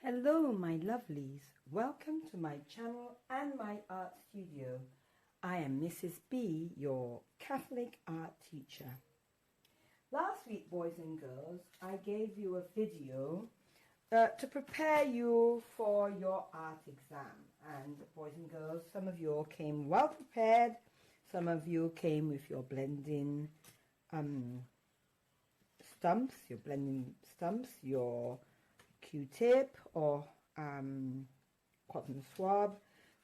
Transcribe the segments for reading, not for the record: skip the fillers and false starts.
Hello my lovelies, welcome to my channel and my art studio. I am Mrs. B, your Catholic art teacher. Last week, boys and girls, I gave you a video to prepare you for your art exam. And boys and girls, some of you all came well prepared, some of you came with your blending stumps, your Q-tip or cotton swab.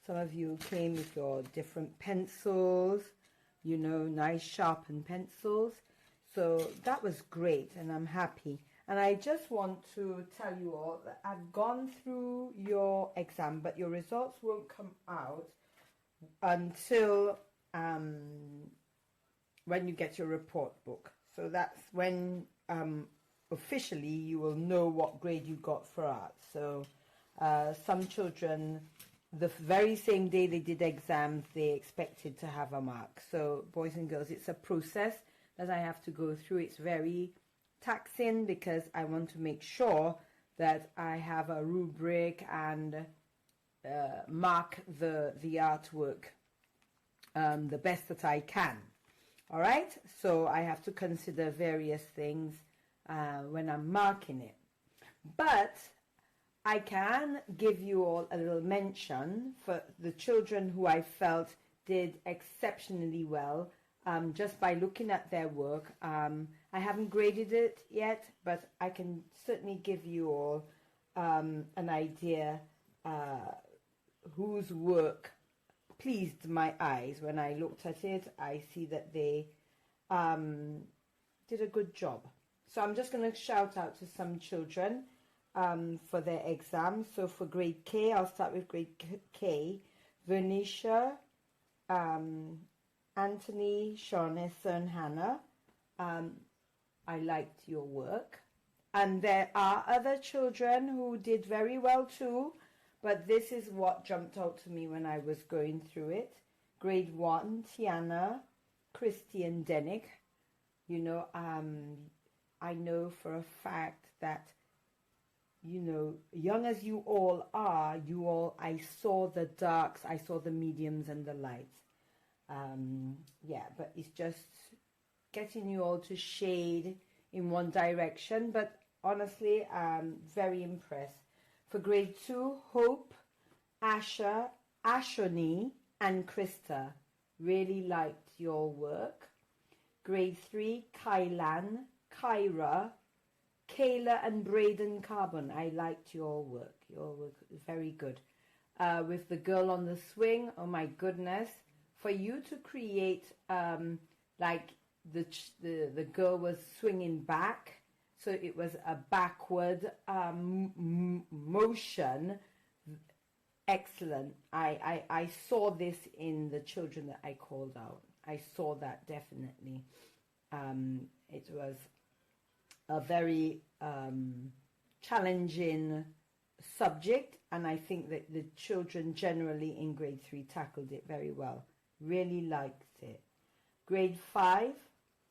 Some of you came with your different pencils, nice sharpened pencils. So that was great and I'm happy. And I just want to tell you all that I've gone through your exam, but your results won't come out until when you get your report book. So that's when officially you will know what grade you got for art. So some children, the very same day they did exams, they expected to have a mark. So boys and girls, it's a process that I have to go through. It's very taxing because I want to make sure that I have a rubric and mark the artwork the best that I can. All right, so I have to consider various things when I'm marking it. But I can give you all a little mention for the children who I felt did exceptionally well just by looking at their work. I haven't graded it yet, but I can certainly give you all an idea whose work pleased my eyes. When I looked at it, I see that they did a good job. So I'm just going to shout out to some children for their exams. So for grade K, I'll start with grade K. Vernisha, Anthony, Shawnessa and Hannah. I liked your work. And there are other children who did very well too, but this is what jumped out to me when I was going through it. Grade 1, Tiana, Christian Denick. I know for a fact that, young as you all are, I saw the darks, I saw the mediums and the lights. Yeah, but it's just getting you all to shade in one direction. But honestly, I'm very impressed. For grade 2, Hope, Asha, Ashoni, and Krista. Really liked your work. Grade 3, Kylan, Kyra, Kayla and Braden Carbon. I liked your work. Your work is very good. With the girl on the swing, oh my goodness. For you to create like the girl was swinging back, so it was a backward motion. Excellent. I saw this in the children that I called out. I saw that definitely. It was a very challenging subject, and I think that the children generally in grade 3 tackled it very well. Really liked it. Grade 5,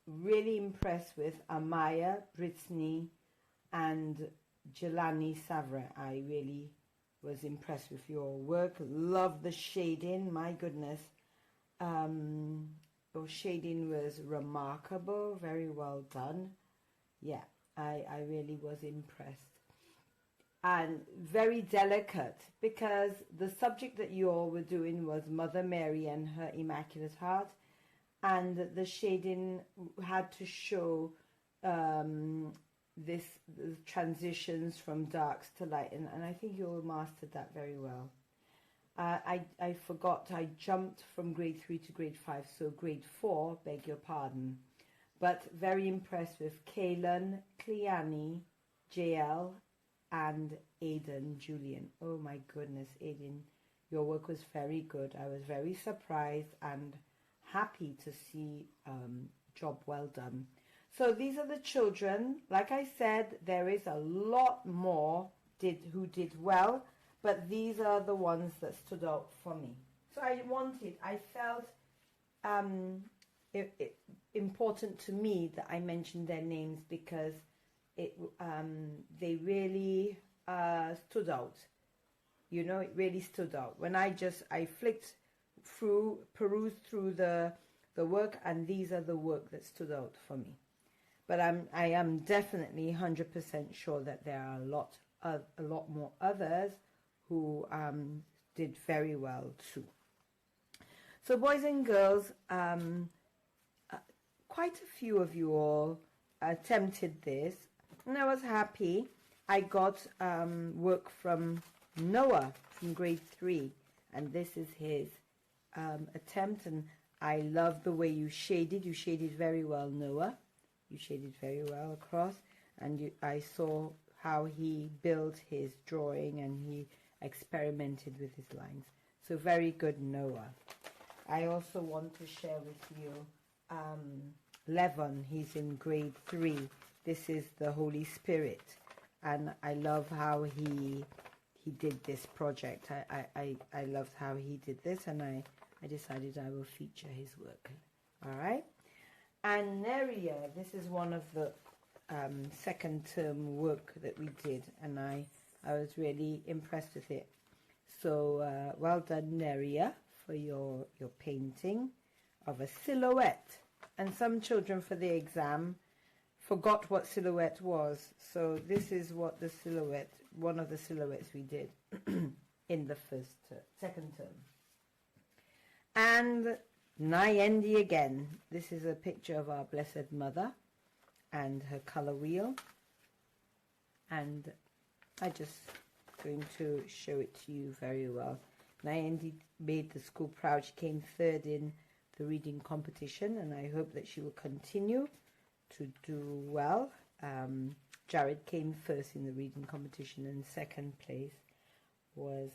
really impressed with Amaya, Brittany, and Jelani Savre. I really was impressed with your work. Love the shading, my goodness. Your shading was remarkable, very well done. Yeah, I really was impressed. And very delicate, because the subject that you all were doing was Mother Mary and her Immaculate Heart, and the shading had to show the transitions from darks to light, and I think you all mastered that very well. I forgot, I jumped from grade 3 to grade 5, so grade 4, beg your pardon. But very impressed with Kaylin, Cleani, JL, and Aiden Julian. Oh my goodness, Aiden, your work was very good. I was very surprised and happy to see job well done. So these are the children. Like I said, there is a lot more who did well, but these are the ones that stood out for me. So I felt important to me that I mentioned their names, because they really stood out. You know, it really stood out. When I flicked through, perused through the work, and these are the work that stood out for me. But I am definitely 100% sure that there are a lot more others who did very well too. So boys and girls, quite a few of you all attempted this, and I was happy. I got work from Noah from grade 3, and this is his attempt, and I love the way you shaded. You shaded very well, Noah. You shaded very well across, and I saw how he built his drawing and he experimented with his lines. So very good, Noah. I also want to share with you Levon. He's in grade 3. This is the Holy Spirit, and I love how he did this project. I loved how he did this, and I decided I will feature his work. All right. And Neria, this is one of the second term work that we did, and I was really impressed with it. So well done, Neria, for your painting of a silhouette. And some children for the exam forgot what silhouette was. So this is what the silhouette, one of the silhouettes we did in the second term. And Nayendi again. This is a picture of our Blessed Mother and her color wheel. And I just going to show it to you very well. Nayendi made the school proud. She came third in the reading competition, and I hope that she will continue to do well. Jared came first in the reading competition, and second place was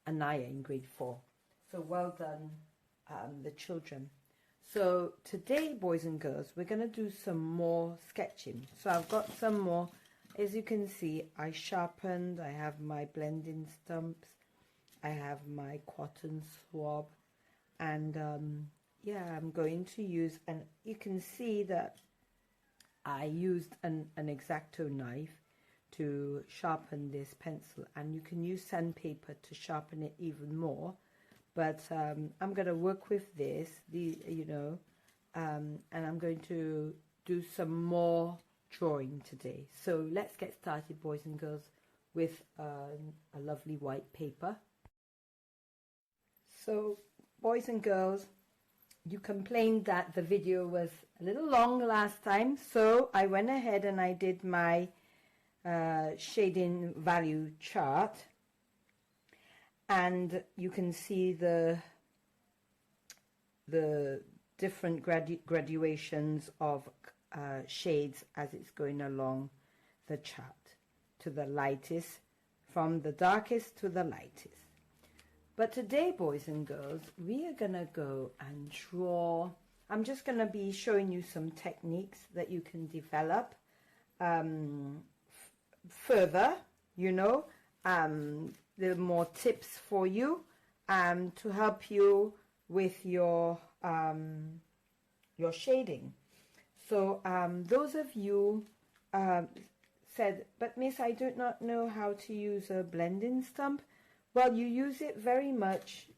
Anaya in grade 4. So well done, the children. So today, boys and girls, we're going to do some more sketching. So I've got some more. As you can see, I sharpened. I have my blending stumps. I have my cotton swab. And yeah, I'm going to use, and you can see that I used an X-Acto knife to sharpen this pencil. And you can use sandpaper to sharpen it even more. But I'm going to work with this, and I'm going to do some more drawing today. So let's get started, boys and girls, with a lovely white paper. So, boys and girls, you complained that the video was a little long last time, so I went ahead and I did my shading value chart. And you can see the different graduations of shades as it's going along the chart, to the lightest, from the darkest to the lightest. But today, boys and girls, we are going to go and draw. I'm just going to be showing you some techniques that you can develop further, little more tips for you to help you with your shading. So those of you said, but Miss, I do not know how to use a blending stump. Well, you use it very much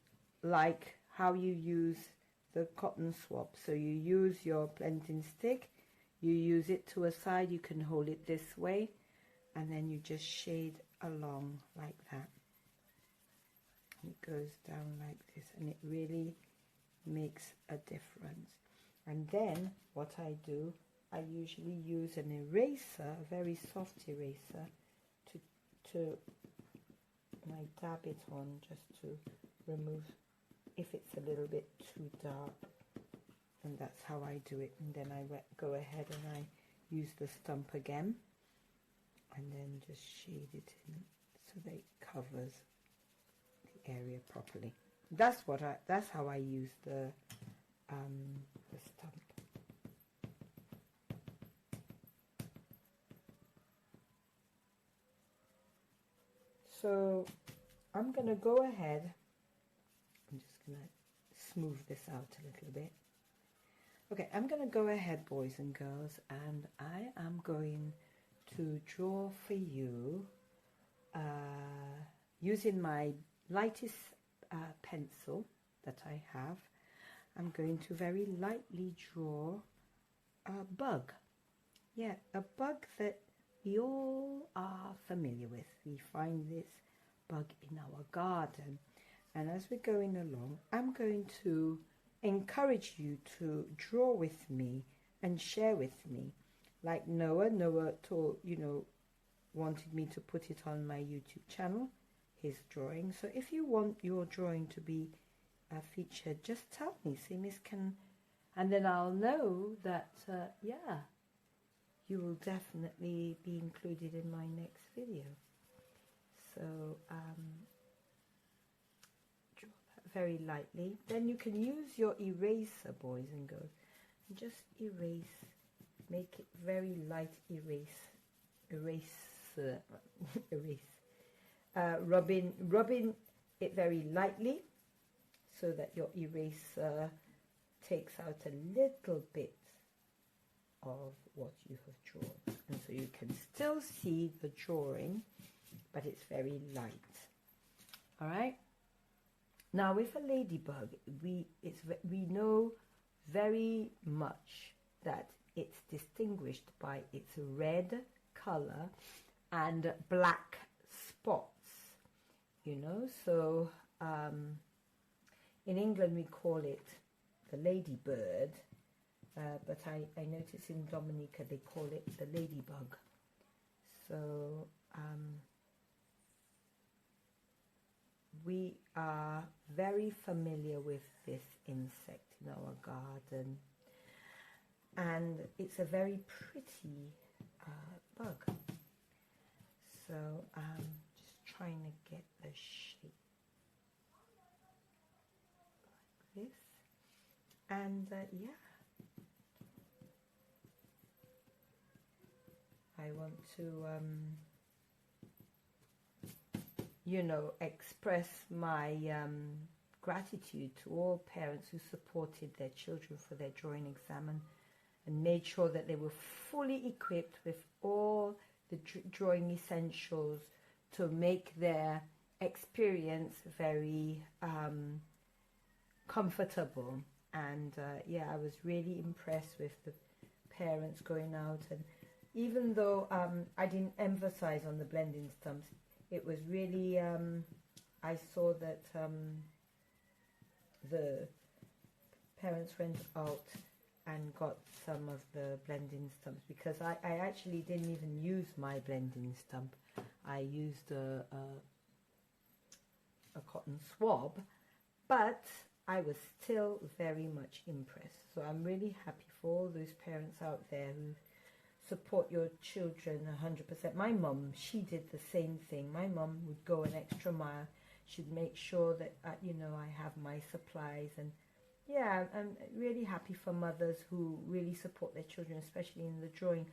like how you use the cotton swab. So you use your blending stick, you use it to a side, you can hold it this way, and then you just shade along like that. It goes down like this, and it really makes a difference. And then what I do, I usually use an eraser, a very soft eraser, to I dab it on just to remove if it's a little bit too dark, and that's how I do it. And then I go ahead and I use the stump again, and then just shade it in so that it covers the area properly. That's how I use the stump. So I'm going to go ahead, I'm just going to smooth this out a little bit. Okay, I'm going to go ahead, boys and girls, and I am going to draw for you using my lightest pencil that I have. I'm going to very lightly draw a bug. Yeah, a bug that we all are familiar with. We find this bug in our garden. And as we're going along, I'm going to encourage you to draw with me and share with me. Like Noah told, wanted me to put it on my YouTube channel, his drawing. So if you want your drawing to be featured, just tell me, say Miss Can, and then I'll know that, yeah, you will definitely be included in my next video. So draw that very lightly. Then you can use your eraser, boys and girls, and just erase, make it very light erase, rubbing it very lightly so that your eraser takes out a little bit of what you have drawn, and so you can still see the drawing, but it's very light. All right, now with a ladybug, we know very much that it's distinguished by its red color and black spots, so in England we call it the ladybird, but I notice in Dominica they call it the ladybug. So we are very familiar with this insect in our garden, and it's a very pretty bug. So just trying to get the shape like this, and yeah, I want to express my gratitude to all parents who supported their children for their drawing exam and made sure that they were fully equipped with all the drawing essentials to make their experience very comfortable. And yeah, I was really impressed with the parents going out, and even though I didn't emphasize on the blending stumps, it was really I saw that the parents went out and got some of the blending stumps, because I actually didn't even use my blending stump. I used a cotton swab, but I was still very much impressed. So I'm really happy for all those parents out there who support your children 100%. My mum, she did the same thing. My mum would go an extra mile. She'd make sure that I have my supplies. And yeah, I'm really happy for mothers who really support their children, especially in the drawing,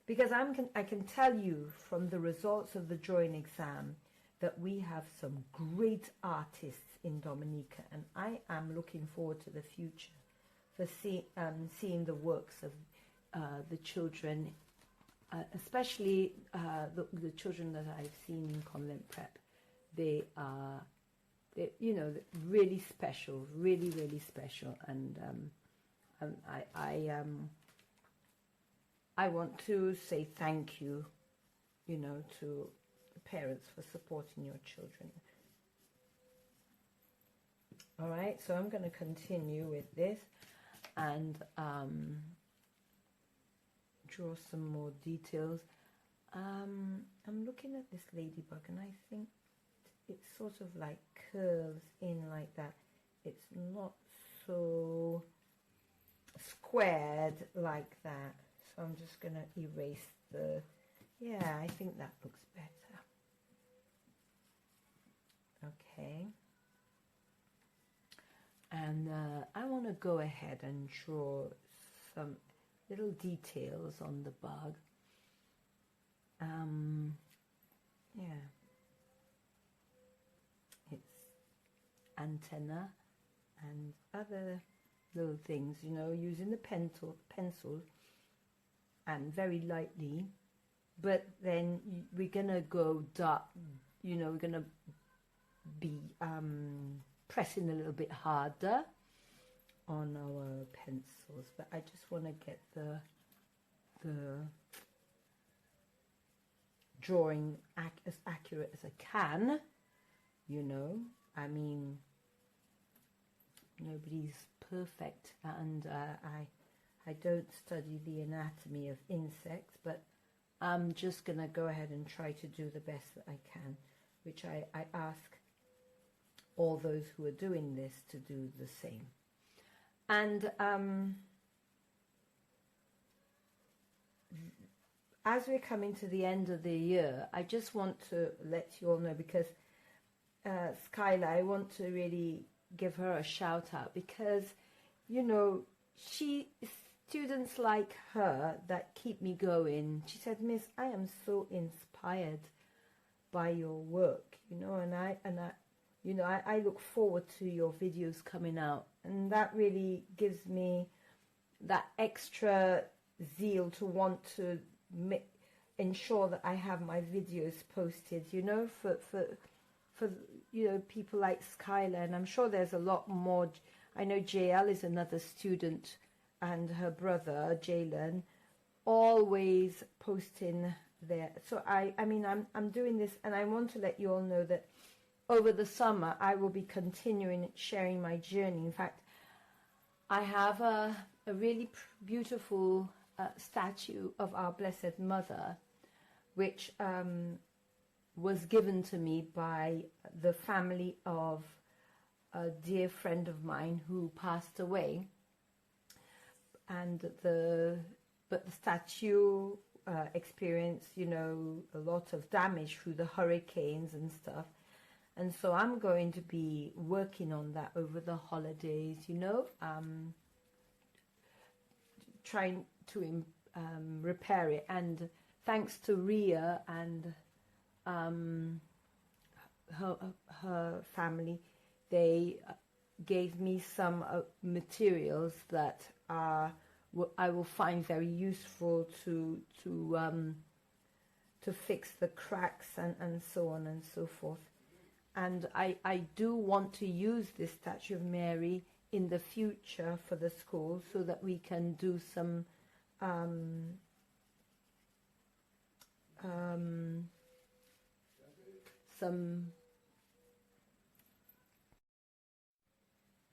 because I can tell you from the results of the drawing exam that we have some great artists in Dominica, and I am looking forward to the future for seeing the works of the children, especially the children that I've seen in Convent Prep. They are, really special, really, really special, and I want to say thank you, to parents for supporting your children. All right, so I'm going to continue with this and draw some more details. I'm looking at this ladybug, and I think it sort of like curves in like that. It's not so squared like that. So I'm just going to erase the, yeah, I think that looks better. Okay. And I want to go ahead and draw some little details on the bug. Yeah. Its antenna and other little things, using the pencil and very lightly but then we're gonna go dark, you know, we're gonna be pressing a little bit harder on our pencils, but I just want to get the drawing as accurate as I can, you know. I mean, nobody's perfect, and I don't study the anatomy of insects, but I'm just gonna go ahead and try to do the best that I can, which I ask all those who are doing this to do the same. And as we're coming to the end of the year, I just want to let you all know, because Skylar, I want to really give her a shout out, because, you know, students like her that keep me going. She said, Miss, I am so inspired by your work, you know, and I look forward to your videos coming out, and that really gives me that extra zeal to want to ensure that I have my videos posted, you know, for you know, people like Skylar, and I'm sure there's a lot more. I know JL is another student, and her brother Jalen, always posting there. So I mean, I'm doing this, and I want to let you all know that over the summer I will be continuing sharing my journey. In fact, I have a really beautiful statue of our Blessed Mother, which was given to me by the family of a dear friend of mine who passed away. And the statue experienced, you know, a lot of damage through the hurricanes and stuff. And so I'm going to be working on that over the holidays, you know, trying to repair it. And thanks to Ria and her family, they gave me some materials that I will find very useful to fix the cracks and so on and so forth. And I do want to use this statue of Mary in the future for the school, so that we can do some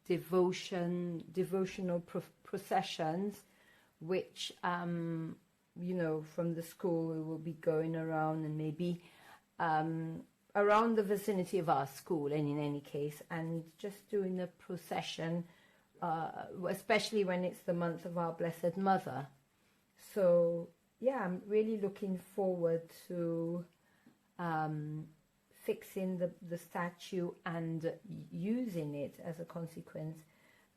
devotional processions, which you know, from the school we will be going around, and maybe around the vicinity of our school, and in any case, and just doing a procession, especially when it's the month of our Blessed Mother. So yeah, I'm really looking forward to fixing the statue and using it as a consequence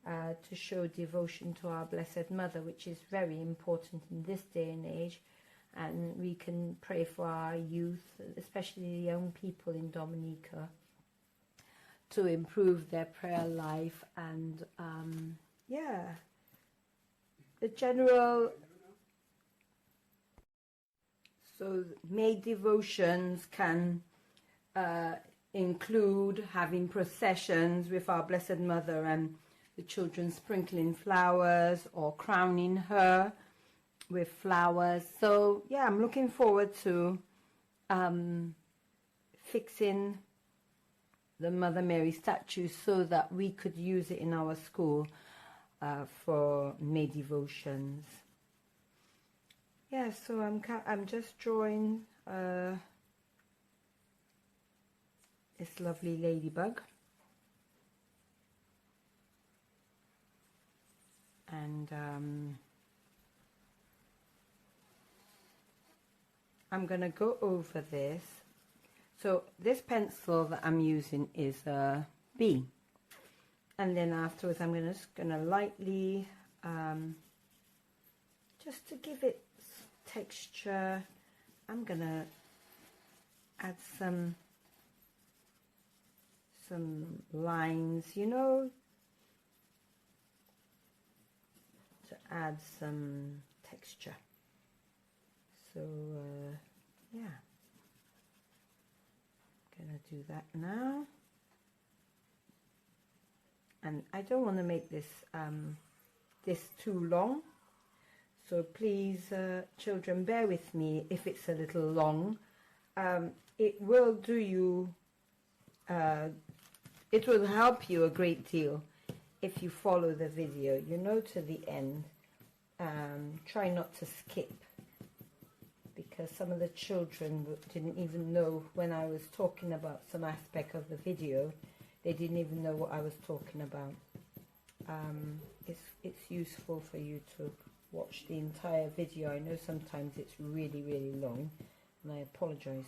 to show devotion to our Blessed Mother, which is very important in this day and age. And we can pray for our youth, especially the young people in Dominica, to improve their prayer life, and yeah, the general. So May devotions can include having processions with our Blessed Mother and the children sprinkling flowers or crowning her with flowers. So yeah, I'm looking forward to fixing the Mother Mary statue so that we could use it in our school for May devotions. Yeah, so I'm just drawing this lovely ladybug, and I'm gonna go over this. So this pencil that I'm using is a B, and then afterwards I'm just gonna lightly just to give it texture, I'm gonna add some lines, you know, to add some texture. So do that now. And I don't want to make this this too long, so please children, bear with me if it's a little long. It will do you, it will help you a great deal if you follow the video, you know, to the end. Try not to skip, because some of the children didn't even know when I was talking about some aspect of the video. They didn't even know what I was talking about. It's useful for you to watch the entire video. I know sometimes it's really, really long, and I apologize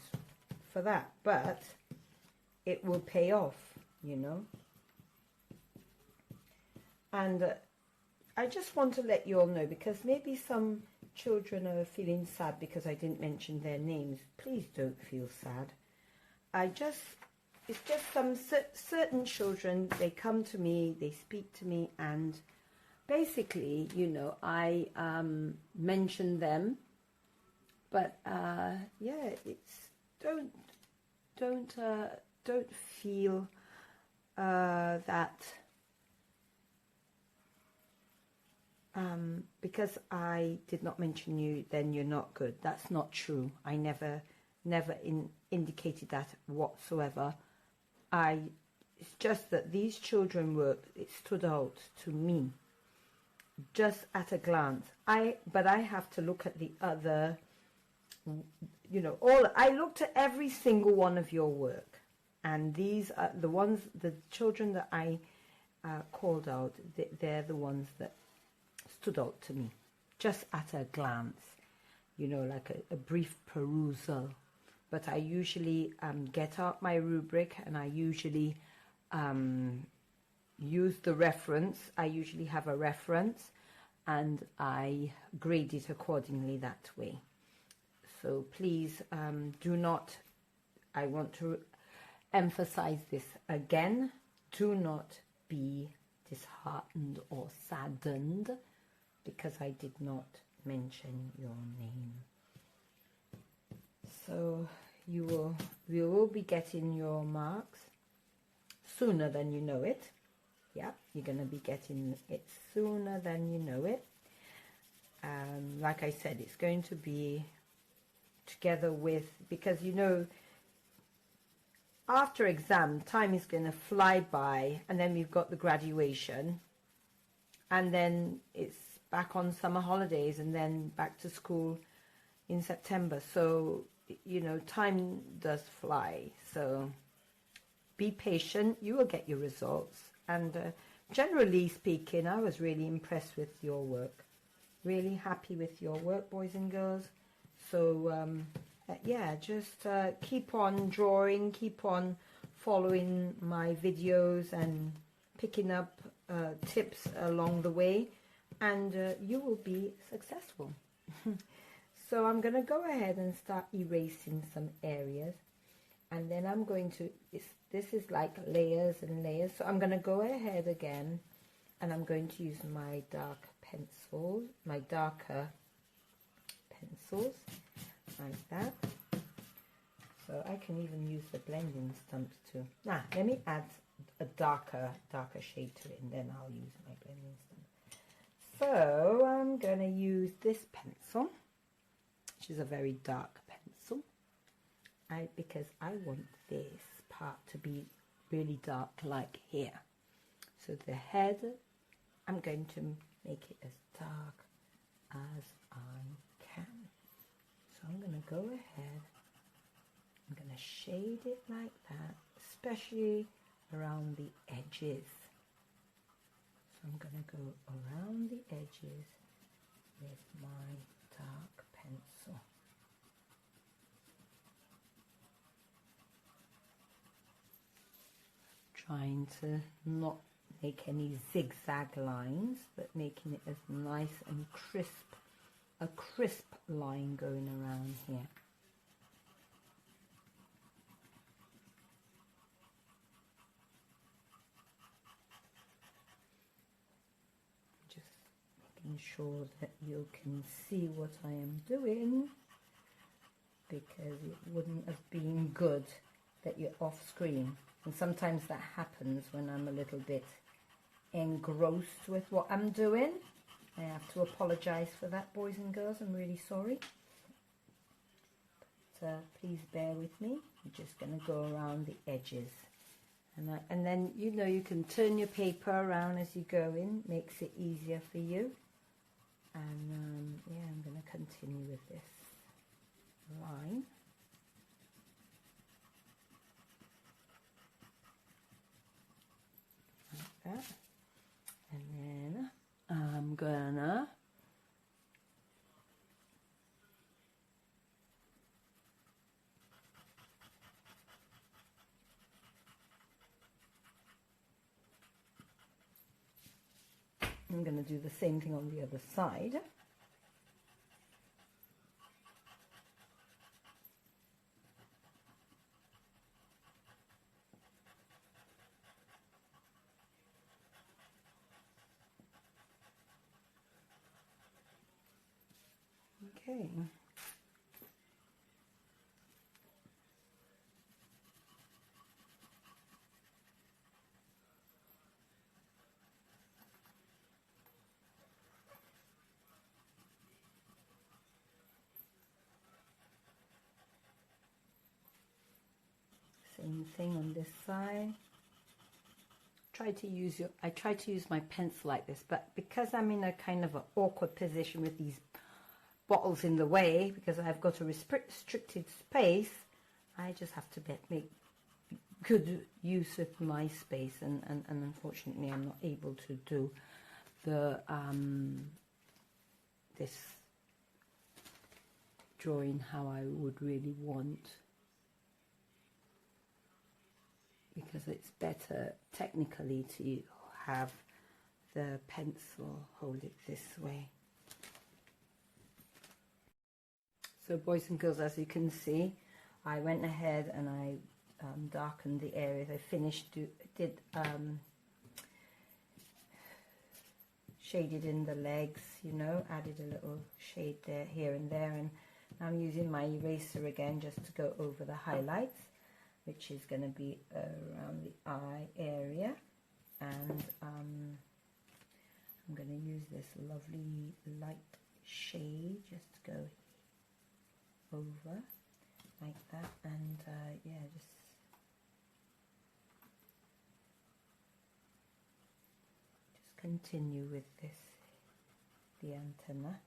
for that, but it will pay off, you know. And I just want to let you all know, because maybe some children are feeling sad because I didn't mention their names. Please don't feel sad. It's just some certain children, they come to me, they speak to me, and basically, you know, I mention them, but yeah, it's don't feel that because I did not mention you, then you're not good. That's not true. I never indicated that whatsoever. It's just that these children it stood out to me just at a glance. But I have to look at the other, you know, I looked at every single one of your work, and these are the children that I called out. They're the ones that stood out to me just at a glance, you know, like a brief perusal. But I usually get out my rubric, and I usually use the reference. I usually have a reference, and I grade it accordingly that way. So please do not, I want to emphasize this again, do not be disheartened or saddened because I did not mention your name. So we will be getting your marks sooner than you know it. Yeah, you're going to be getting it sooner than you know it. Like I said, it's going to be together with, because you know, after exam, time is going to fly by, and then we've got the graduation, and then it's back on summer holidays, and then back to school in September. So, you know, time does fly. So be patient, you will get your results. And generally speaking, I was really impressed with your work. Really happy with your work, boys and girls. So yeah, just keep on drawing, keep on following my videos and picking up tips along the way, and you will be successful. So I'm going to go ahead and start erasing some areas, and then I'm going to, this is like layers and layers, so I'm going to go ahead again, and I'm going to use my dark pencils, my darker pencils, like that. So I can even use the blending stumps too. Now, let me add a darker shade to it, and then I'll use my blending stump. So I'm going to use this pencil, which is a very dark pencil, because I want this part to be really dark, like here. So the head, I'm going to make it as dark as I can. So I'm going to go ahead, I'm going to shade it like that, especially around the edges. So I'm going to go around the edges with my dark pencil. Trying to not make any zigzag lines, but making it as nice and crisp, a crisp line going around here. Just making sure that you can see what I am doing, because it wouldn't have been good that you're off screen. And sometimes that happens when I'm a little bit engrossed with what I'm doing. I have to apologize for that, boys and girls. I'm really sorry. But please bear with me. I'm just going to go around the edges. And then, you know, you can turn your paper around as you go in. Makes it easier for you. And yeah, I'm going to continue with this line. Like that. And then I'm gonna do the same thing on the other side. Okay. Same thing on this side. I try to use my pencil like this, but because I'm in a kind of an awkward position with these bottles in the way, because I've got a restricted space, I just have to make good use of my space, and unfortunately I'm not able to do the this drawing how I would really want, because it's better technically to have the pencil hold it this way. So boys and girls, as you can see, I went ahead and I darkened the areas. I did shaded in the legs, you know, added a little shade there, here and there, and now I'm using my eraser again just to go over the highlights, which is going to be around the eye area, and I'm going to use this lovely light shade just to go over like that, and yeah, just continue with this, the antenna,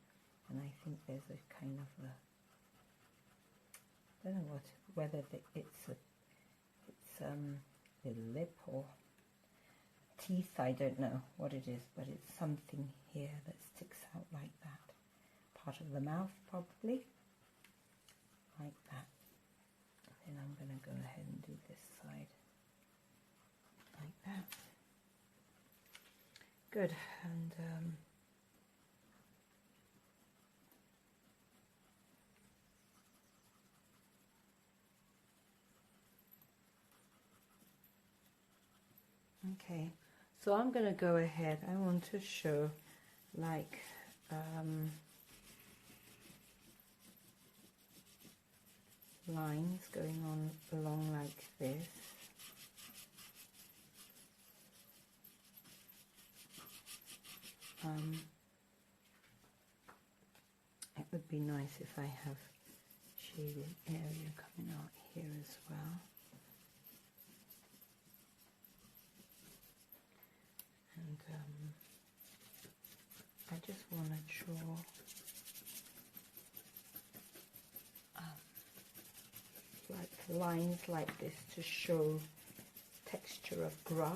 and I think there's a kind of a, I don't know whether it's a lip or teeth, I don't know what it is, but it's something here that sticks out like that, part of the mouth probably, like that. And then I'm going to go ahead and do this side like that. Good. And okay, so I'm going to go ahead, I want to show like lines going on along like this. It would be nice if I have shaded area coming out here as well. And I just want to draw like lines like this to show texture of grass.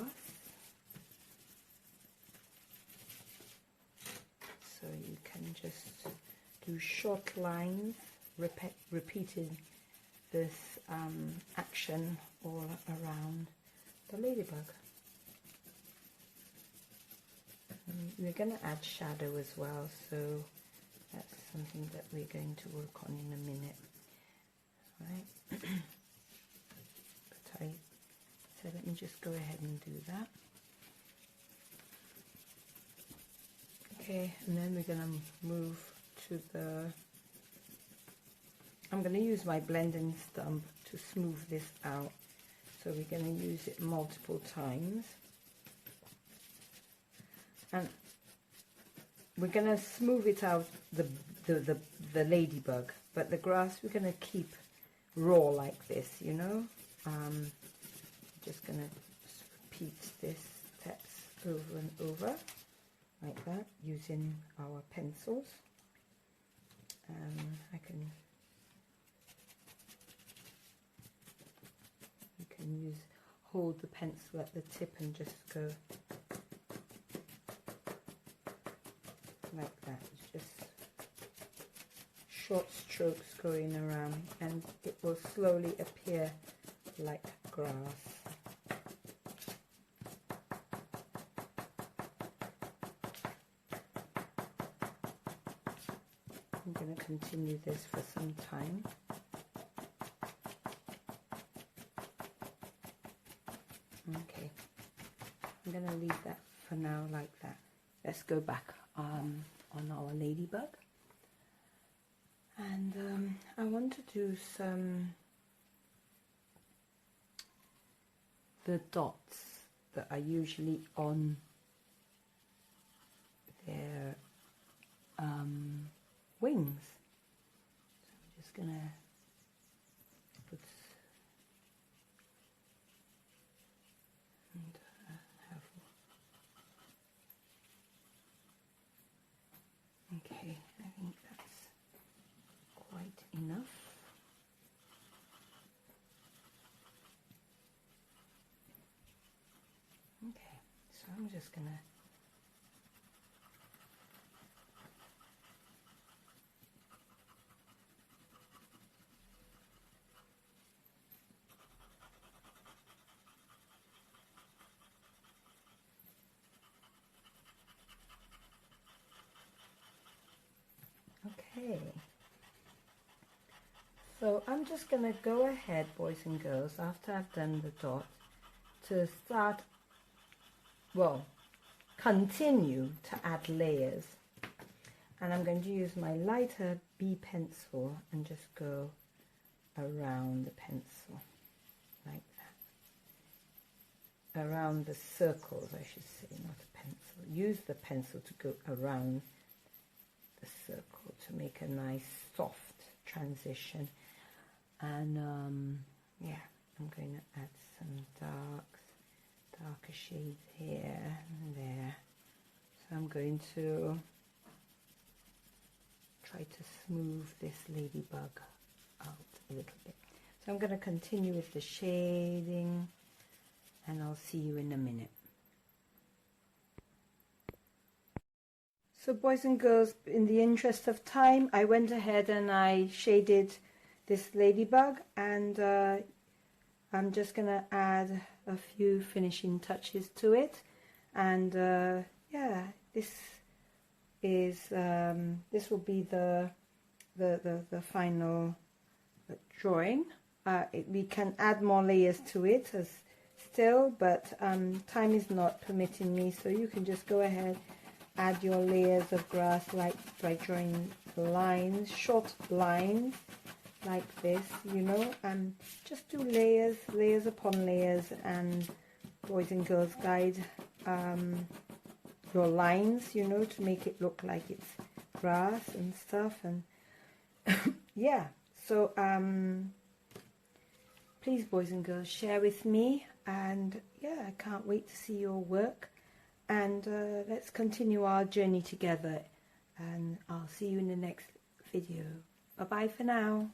So you can just do short lines, repeating this action all around the ladybug. And we're going to add shadow as well, so that's something that we're going to work on in a minute. Right? So let me just go ahead and do that. Okay, and then we're going to move to the, I'm going to use my blending stump to smooth this out so we're going to use it multiple times. And we're going to smooth it out, the ladybug, but the grass we're going to keep raw like this, you know. Just going to repeat this steps over and over like that using our pencils. You can hold the pencil at the tip and just go like that. It's just short strokes going around, and it will slowly appear like grass. I'm going to continue this for some time. Okay, I'm going to leave that for now like that. Let's go back on our ladybug. And I want to do the dots that are usually on their wings. So I'm just going to put and have, okay, I think that's quite enough. Okay, so I'm just going to okay. So I'm just going to go ahead, boys and girls, after I've done the dot, to start, well, continue to add layers. And I'm going to use my lighter B pencil and just go around the pencil, like that. Around the circles, I should say, not a pencil. Use the pencil to go around the circle to make a nice soft transition. And yeah, I'm going to add some darker shades here and there. So I'm going to try to smooth this ladybug out a little bit. So I'm going to continue with the shading, and I'll see you in a minute. So boys and girls, in the interest of time, I went ahead and I shaded this ladybug, and I'm just going to add a few finishing touches to it. And yeah, this will be the final drawing. We can add more layers to it still, but time is not permitting me, so you can just go ahead, add your layers of grass like by drawing lines, short lines like this, you know, and just do layers upon layers, and boys and girls guide your lines, you know, to make it look like it's grass and stuff. And yeah, so please, boys and girls, share with me, and yeah, I can't wait to see your work, and let's continue our journey together, and I'll see you in the next video. Bye bye for now.